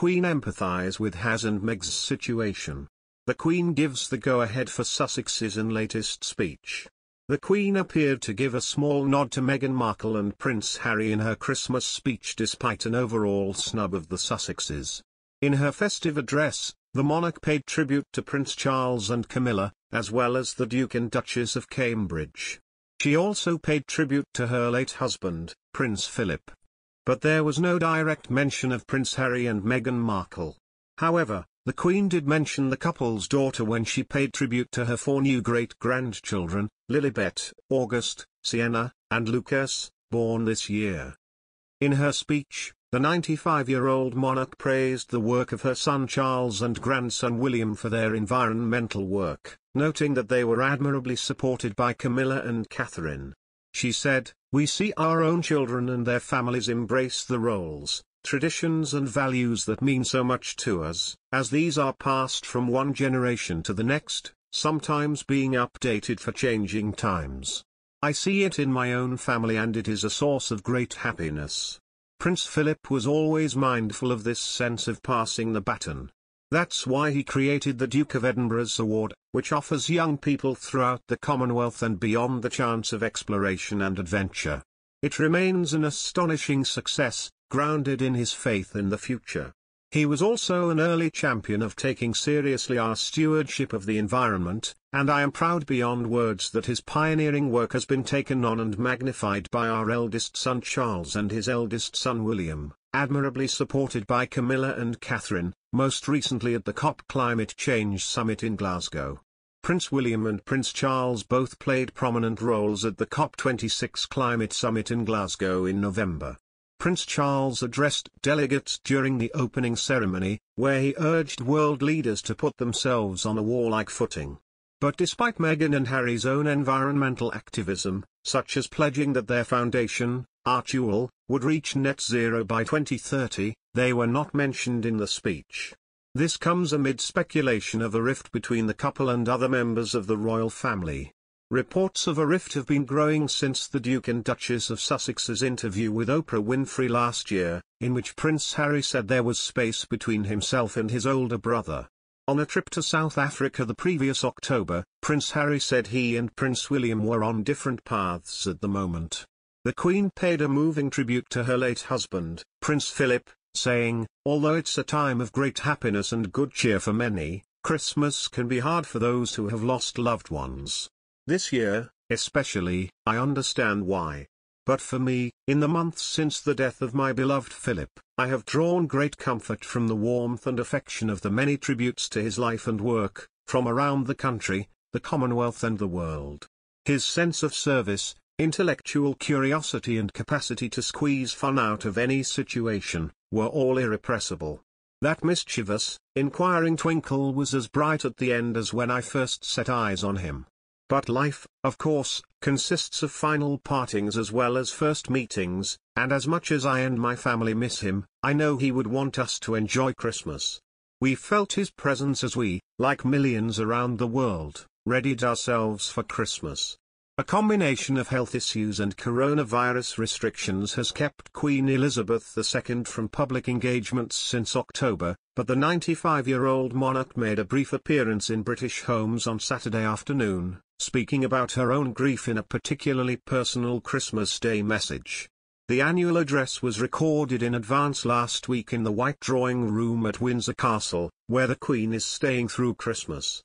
Queen empathize with HAZ&MEG'S situation? The Queen gives the go-ahead for Sussexes in latest speech. The Queen appeared to give a small nod to Meghan Markle and Prince Harry in her Christmas speech despite an overall snub of the Sussexes. In her festive address, the monarch paid tribute to Prince Charles and Camilla, as well as the Duke and Duchess of Cambridge. She also paid tribute to her late husband, Prince Philip. But there was no direct mention of Prince Harry and Meghan Markle. However, the Queen did mention the couple's daughter when she paid tribute to her 4 new great-grandchildren, Lilibet, August, Sienna, and Lucas, born this year. In her speech, the 95-year-old monarch praised the work of her son Charles and grandson William for their environmental work, noting that they were admirably supported by Camilla and Catherine. She said, "We see our own children and their families embrace the roles, traditions and values that mean so much to us, as these are passed from one generation to the next, sometimes being updated for changing times. I see it in my own family and it is a source of great happiness." Prince Philip was always mindful of this sense of passing the baton. That's why he created the Duke of Edinburgh's award, which offers young people throughout the Commonwealth and beyond the chance of exploration and adventure. It remains an astonishing success, grounded in his faith in the future. He was also an early champion of taking seriously our stewardship of the environment, and I am proud beyond words that his pioneering work has been taken on and magnified by our eldest son Charles and his eldest son William, admirably supported by Camilla and Catherine, most recently at the COP Climate Change Summit in Glasgow. Prince William and Prince Charles both played prominent roles at the COP26 Climate Summit in Glasgow in November. Prince Charles addressed delegates during the opening ceremony, where he urged world leaders to put themselves on a warlike footing. But despite Meghan and Harry's own environmental activism, such as pledging that their foundation, Artual, would reach net zero by 2030, they were not mentioned in the speech. This comes amid speculation of a rift between the couple and other members of the royal family. Reports of a rift have been growing since the Duke and Duchess of Sussex's interview with Oprah Winfrey last year, in which Prince Harry said there was space between himself and his older brother. On a trip to South Africa the previous October, Prince Harry said he and Prince William were on different paths at the moment. The Queen paid a moving tribute to her late husband, Prince Philip, saying, "Although it's a time of great happiness and good cheer for many, Christmas can be hard for those who have lost loved ones. This year, especially, I understand why. But for me, in the months since the death of my beloved Philip, I have drawn great comfort from the warmth and affection of the many tributes to his life and work, from around the country, the Commonwealth and the world. His sense of service, intellectual curiosity and capacity to squeeze fun out of any situation, were all irrepressible. That mischievous, inquiring twinkle was as bright at the end as when I first set eyes on him. But life, of course, consists of final partings as well as first meetings, and as much as I and my family miss him, I know he would want us to enjoy Christmas. We felt his presence as we, like millions around the world, readied ourselves for Christmas. A combination of health issues and coronavirus restrictions has kept Queen Elizabeth II from public engagements since October, but the 95-year-old monarch made a brief appearance in British homes on Saturday afternoon, speaking about her own grief in a particularly personal Christmas Day message. The annual address was recorded in advance last week in the White Drawing Room at Windsor Castle, where the Queen is staying through Christmas.